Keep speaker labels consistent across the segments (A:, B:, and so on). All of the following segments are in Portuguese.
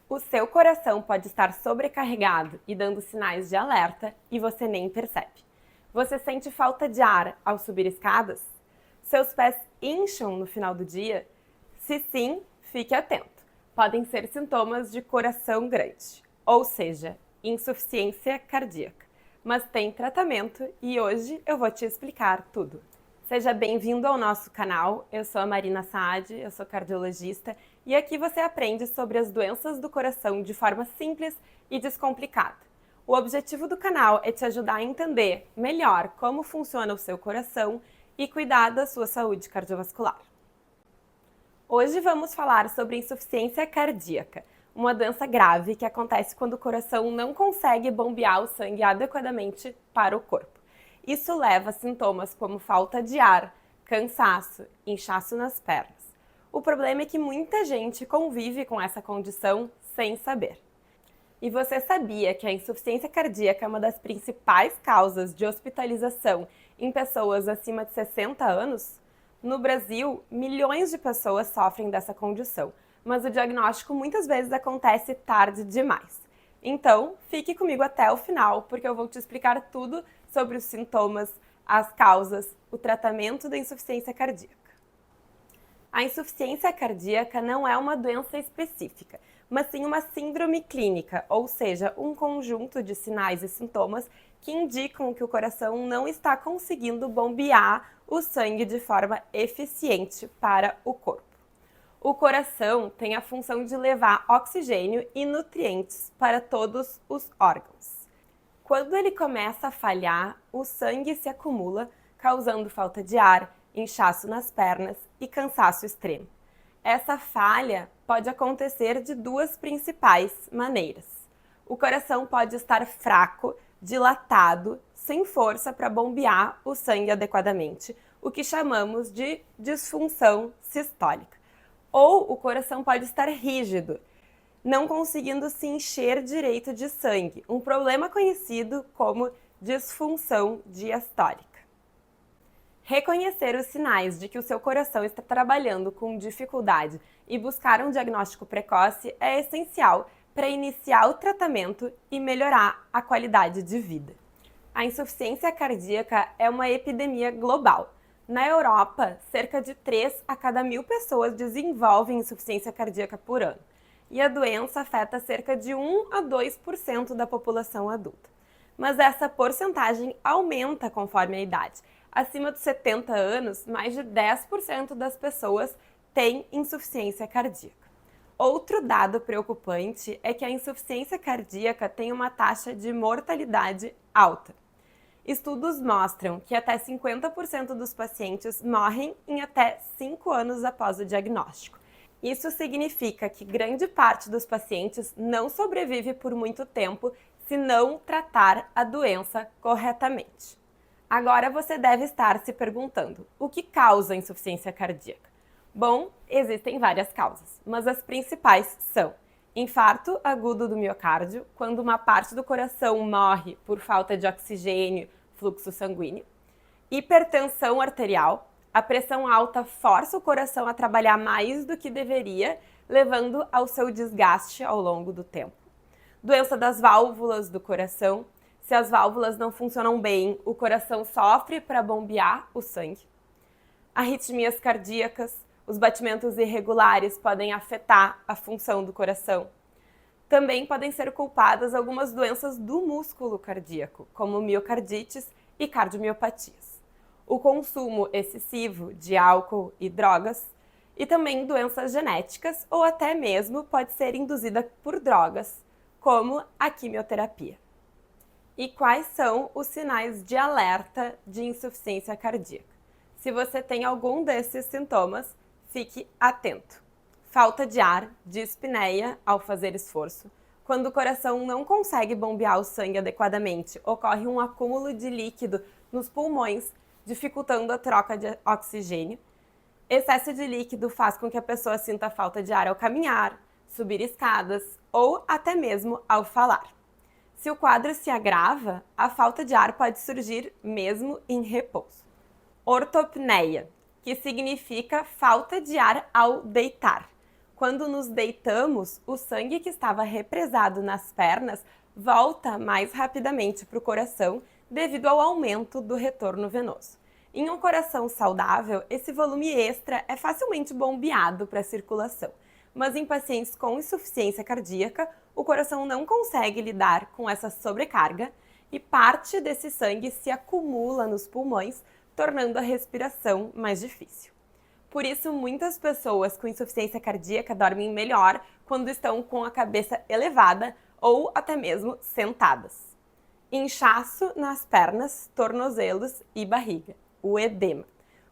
A: O seu coração pode estar sobrecarregado e dando sinais de alerta e você nem percebe. Você sente falta de ar ao subir escadas? Seus pés incham no final do dia? Se sim, fique atento. Podem ser sintomas de coração grande, ou seja, insuficiência cardíaca. Mas tem tratamento e hoje eu vou te explicar tudo. Seja bem-vindo ao nosso canal, eu sou a Marina Saad, eu sou cardiologista e aqui você aprende sobre as doenças do coração de forma simples e descomplicada. O objetivo do canal é te ajudar a entender melhor como funciona o seu coração e cuidar da sua saúde cardiovascular. Hoje vamos falar sobre insuficiência cardíaca, uma doença grave que acontece quando o coração não consegue bombear o sangue adequadamente para o corpo. Isso leva a sintomas como falta de ar, cansaço, inchaço nas pernas. O problema é que muita gente convive com essa condição sem saber. E você sabia que a insuficiência cardíaca é uma das principais causas de hospitalização em pessoas acima de 60 anos? No Brasil, milhões de pessoas sofrem dessa condição, mas o diagnóstico muitas vezes acontece tarde demais. Então, fique comigo até o final, porque eu vou te explicar tudo sobre os sintomas, as causas, o tratamento da insuficiência cardíaca. A insuficiência cardíaca não é uma doença específica, mas sim uma síndrome clínica, ou seja, um conjunto de sinais e sintomas que indicam que o coração não está conseguindo bombear o sangue de forma eficiente para o corpo. O coração tem a função de levar oxigênio e nutrientes para todos os órgãos. Quando ele começa a falhar, o sangue se acumula, causando falta de ar, inchaço nas pernas e cansaço extremo. Essa falha pode acontecer de duas principais maneiras. O coração pode estar fraco, dilatado, sem força para bombear o sangue adequadamente, o que chamamos de disfunção sistólica. Ou o coração pode estar rígido, não conseguindo se encher direito de sangue, um problema conhecido como disfunção diastólica. Reconhecer os sinais de que o seu coração está trabalhando com dificuldade e buscar um diagnóstico precoce é essencial para iniciar o tratamento e melhorar a qualidade de vida. A insuficiência cardíaca é uma epidemia global. Na Europa, cerca de 3 a cada 1.000 pessoas desenvolvem insuficiência cardíaca por ano, e a doença afeta cerca de 1 a 2% da população adulta. Mas essa porcentagem aumenta conforme a idade. Acima dos 70 anos, mais de 10% das pessoas têm insuficiência cardíaca. Outro dado preocupante é que a insuficiência cardíaca tem uma taxa de mortalidade alta. Estudos mostram que até 50% dos pacientes morrem em até 5 anos após o diagnóstico. Isso significa que grande parte dos pacientes não sobrevive por muito tempo se não tratar a doença corretamente. Agora você deve estar se perguntando, o que causa a insuficiência cardíaca? Bom, existem várias causas, mas as principais são infarto agudo do miocárdio, quando uma parte do coração morre por falta de oxigênio, fluxo sanguíneo. Hipertensão arterial, a pressão alta força o coração a trabalhar mais do que deveria, levando ao seu desgaste ao longo do tempo. Doença das válvulas do coração, se as válvulas não funcionam bem, o coração sofre para bombear o sangue. Arritmias cardíacas, os batimentos irregulares podem afetar a função do coração. Também podem ser culpadas algumas doenças do músculo cardíaco, como miocardites e cardiomiopatias. O consumo excessivo de álcool e drogas, e também doenças genéticas ou até mesmo pode ser induzida por drogas, como a quimioterapia. E quais são os sinais de alerta de insuficiência cardíaca? Se você tem algum desses sintomas, fique atento. Falta de ar, dispneia ao fazer esforço. Quando o coração não consegue bombear o sangue adequadamente, ocorre um acúmulo de líquido nos pulmões, dificultando a troca de oxigênio. Excesso de líquido faz com que a pessoa sinta falta de ar ao caminhar, subir escadas ou até mesmo ao falar. Se o quadro se agrava, a falta de ar pode surgir mesmo em repouso. Ortopneia, que significa falta de ar ao deitar. Quando nos deitamos, o sangue que estava represado nas pernas volta mais rapidamente para o coração devido ao aumento do retorno venoso. Em um coração saudável, esse volume extra é facilmente bombeado para a circulação, mas em pacientes com insuficiência cardíaca, o coração não consegue lidar com essa sobrecarga e parte desse sangue se acumula nos pulmões, tornando a respiração mais difícil. Por isso, muitas pessoas com insuficiência cardíaca dormem melhor quando estão com a cabeça elevada ou até mesmo sentadas. Inchaço nas pernas, tornozelos e barriga, o edema.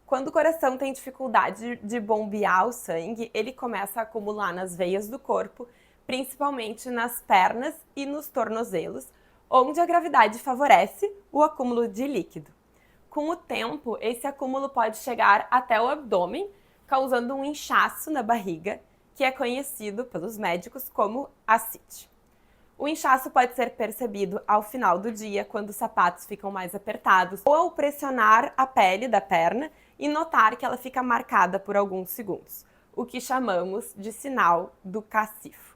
A: Quando o coração tem dificuldade de bombear o sangue, ele começa a acumular nas veias do corpo, principalmente nas pernas e nos tornozelos, onde a gravidade favorece o acúmulo de líquido. Com o tempo, esse acúmulo pode chegar até o abdômen, causando um inchaço na barriga, que é conhecido pelos médicos como ascite. O inchaço pode ser percebido ao final do dia, quando os sapatos ficam mais apertados, ou ao pressionar a pele da perna e notar que ela fica marcada por alguns segundos, o que chamamos de sinal do cacifo.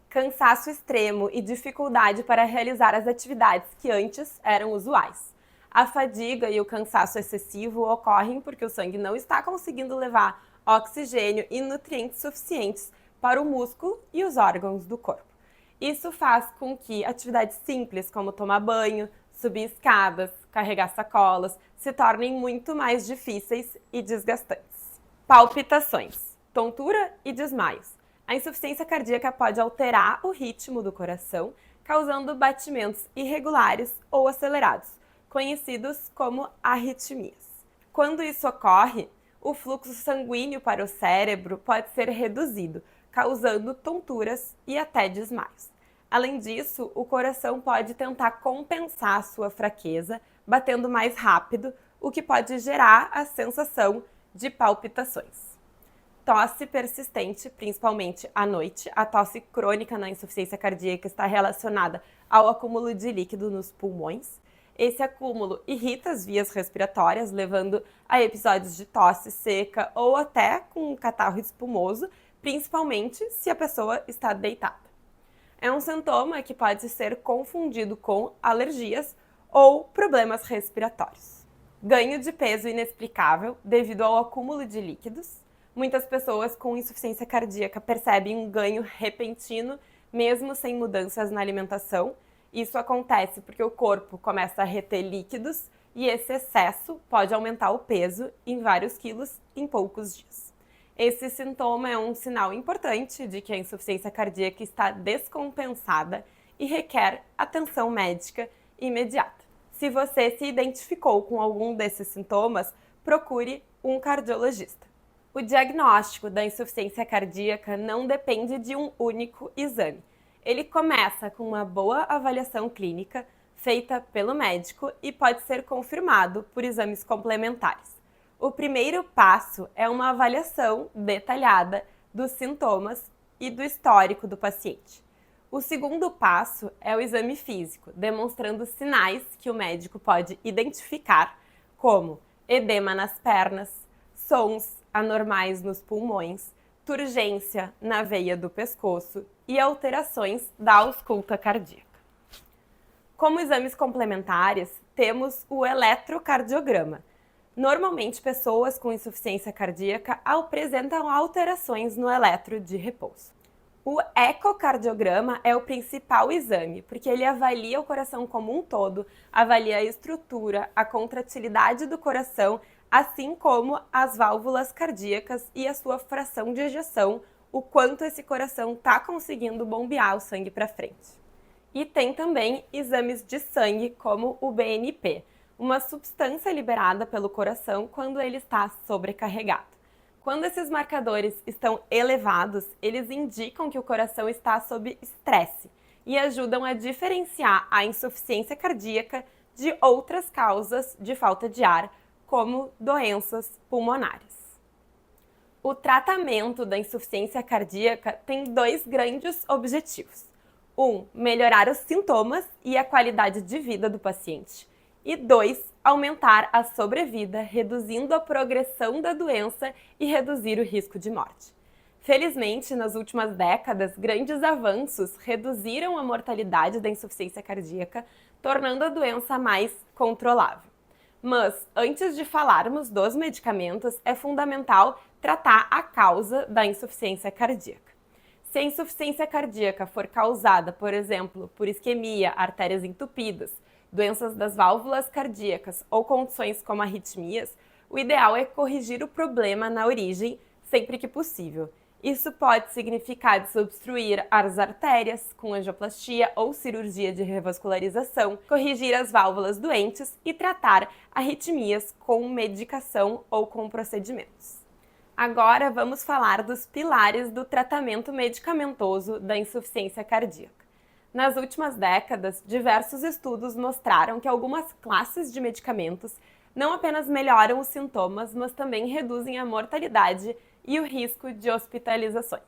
A: Cansaço extremo e dificuldade para realizar as atividades que antes eram usuais. A fadiga e o cansaço excessivo ocorrem porque o sangue não está conseguindo levar oxigênio e nutrientes suficientes para o músculo e os órgãos do corpo. Isso faz com que atividades simples como tomar banho, subir escadas, carregar sacolas, se tornem muito mais difíceis e desgastantes. Palpitações, tontura e desmaios. A insuficiência cardíaca pode alterar o ritmo do coração, causando batimentos irregulares ou acelerados, conhecidos como arritmias. Quando isso ocorre, o fluxo sanguíneo para o cérebro pode ser reduzido, causando tonturas e até desmaios. Além disso, o coração pode tentar compensar sua fraqueza, batendo mais rápido, o que pode gerar a sensação de palpitações. Tosse persistente, principalmente à noite. A tosse crônica na insuficiência cardíaca está relacionada ao acúmulo de líquido nos pulmões. Esse acúmulo irrita as vias respiratórias, levando a episódios de tosse seca ou até com um catarro espumoso, principalmente se a pessoa está deitada. É um sintoma que pode ser confundido com alergias ou problemas respiratórios. Ganho de peso inexplicável devido ao acúmulo de líquidos. Muitas pessoas com insuficiência cardíaca percebem um ganho repentino, mesmo sem mudanças na alimentação. Isso acontece porque o corpo começa a reter líquidos e esse excesso pode aumentar o peso em vários quilos em poucos dias. Esse sintoma é um sinal importante de que a insuficiência cardíaca está descompensada e requer atenção médica imediata. Se você se identificou com algum desses sintomas, procure um cardiologista. O diagnóstico da insuficiência cardíaca não depende de um único exame. Ele começa com uma boa avaliação clínica feita pelo médico e pode ser confirmado por exames complementares. O primeiro passo é uma avaliação detalhada dos sintomas e do histórico do paciente. O segundo passo é o exame físico, demonstrando sinais que o médico pode identificar, como edema nas pernas, sons anormais nos pulmões, turgência na veia do pescoço e alterações da ausculta cardíaca. Como exames complementares, temos o eletrocardiograma. Normalmente, pessoas com insuficiência cardíaca apresentam alterações no eletro de repouso. O ecocardiograma é o principal exame, porque ele avalia o coração como um todo, avalia a estrutura, a contratilidade do coração, assim como as válvulas cardíacas e a sua fração de ejeção, o quanto esse coração está conseguindo bombear o sangue para frente. E tem também exames de sangue, como o BNP, uma substância liberada pelo coração quando ele está sobrecarregado. Quando esses marcadores estão elevados, eles indicam que o coração está sob estresse e ajudam a diferenciar a insuficiência cardíaca de outras causas de falta de ar, como doenças pulmonares. O tratamento da insuficiência cardíaca tem dois grandes objetivos. Melhorar os sintomas e a qualidade de vida do paciente. E 2, aumentar a sobrevida, reduzindo a progressão da doença e reduzir o risco de morte. Felizmente, nas últimas décadas, grandes avanços reduziram a mortalidade da insuficiência cardíaca, tornando a doença mais controlável. Mas, antes de falarmos dos medicamentos, é fundamental tratar a causa da insuficiência cardíaca. Se a insuficiência cardíaca for causada, por exemplo, por isquemia, artérias entupidas, doenças das válvulas cardíacas ou condições como arritmias, o ideal é corrigir o problema na origem sempre que possível. Isso pode significar desobstruir as artérias com angioplastia ou cirurgia de revascularização, corrigir as válvulas doentes e tratar arritmias com medicação ou com procedimentos. Agora vamos falar dos pilares do tratamento medicamentoso da insuficiência cardíaca. Nas últimas décadas, diversos estudos mostraram que algumas classes de medicamentos não apenas melhoram os sintomas, mas também reduzem a mortalidade e o risco de hospitalizações.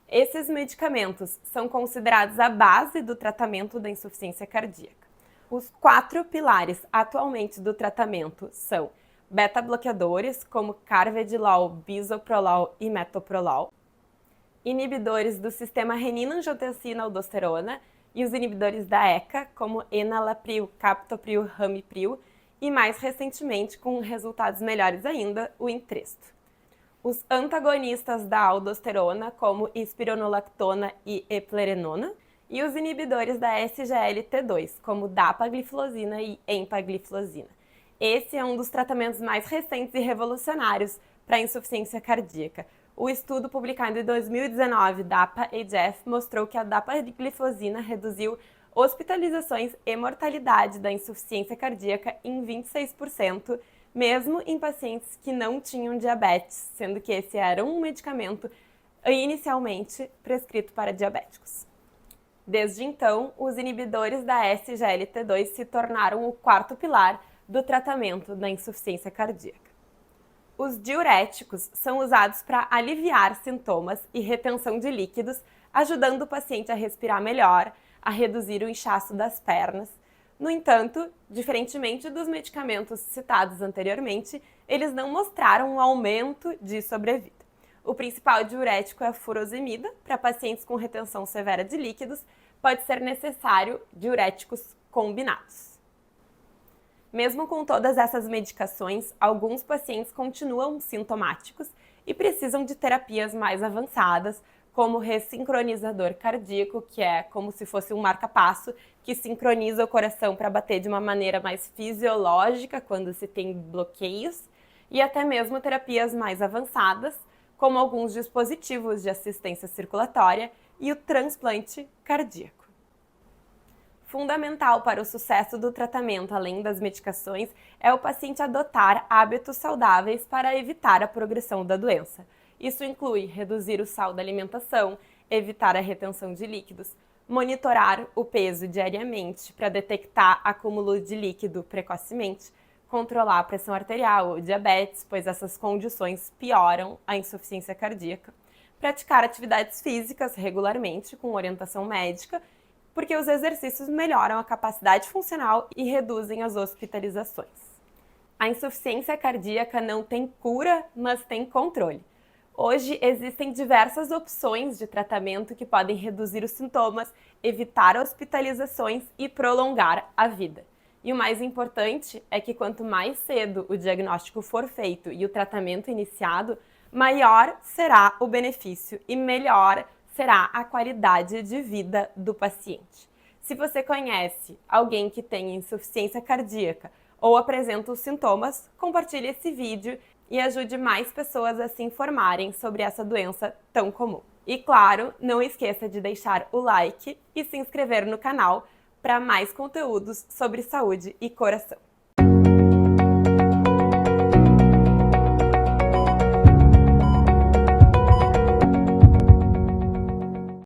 A: Esses medicamentos são considerados a base do tratamento da insuficiência cardíaca. Os 4 pilares atualmente do tratamento são beta-bloqueadores, como carvedilol, bisoprolol e metoprolol, inibidores do sistema renina-angiotensina-aldosterona e os inibidores da ECA, como enalapril, captopril, ramipril, e mais recentemente, com resultados melhores ainda, o Entresto. Os antagonistas da aldosterona, como espironolactona e eplerenona, e os inibidores da SGLT2, como dapagliflozina e empagliflozina. Esse é um dos tratamentos mais recentes e revolucionários para a insuficiência cardíaca. O estudo publicado em 2019, DAPA-HF, mostrou que a dapagliflozina reduziu hospitalizações e mortalidade da insuficiência cardíaca em 26%, mesmo em pacientes que não tinham diabetes, sendo que esse era um medicamento inicialmente prescrito para diabéticos. Desde então, os inibidores da SGLT2 se tornaram o 4º pilar do tratamento da insuficiência cardíaca. Os diuréticos são usados para aliviar sintomas e retenção de líquidos, ajudando o paciente a respirar melhor, a reduzir o inchaço das pernas. No entanto, diferentemente dos medicamentos citados anteriormente, eles não mostraram um aumento de sobrevida. O principal diurético é a furosemida. Para pacientes com retenção severa de líquidos, pode ser necessário diuréticos combinados. Mesmo com todas essas medicações, alguns pacientes continuam sintomáticos e precisam de terapias mais avançadas, como ressincronizador cardíaco, que é como se fosse um marca-passo que sincroniza o coração para bater de uma maneira mais fisiológica quando se tem bloqueios, e até mesmo terapias mais avançadas, como alguns dispositivos de assistência circulatória e o transplante cardíaco. Fundamental para o sucesso do tratamento, além das medicações, é o paciente adotar hábitos saudáveis para evitar a progressão da doença. Isso inclui reduzir o sal da alimentação, evitar a retenção de líquidos, monitorar o peso diariamente para detectar acúmulo de líquido precocemente, controlar a pressão arterial ou diabetes, pois essas condições pioram a insuficiência cardíaca, praticar atividades físicas regularmente com orientação médica, porque os exercícios melhoram a capacidade funcional e reduzem as hospitalizações. A insuficiência cardíaca não tem cura, mas tem controle. Hoje existem diversas opções de tratamento que podem reduzir os sintomas, evitar hospitalizações e prolongar a vida. E o mais importante é que quanto mais cedo o diagnóstico for feito e o tratamento iniciado, maior será o benefício e melhor será a qualidade de vida do paciente. Se você conhece alguém que tem insuficiência cardíaca ou apresenta os sintomas, compartilhe esse vídeo e ajude mais pessoas a se informarem sobre essa doença tão comum. E claro, não esqueça de deixar o like e se inscrever no canal para mais conteúdos sobre saúde e coração.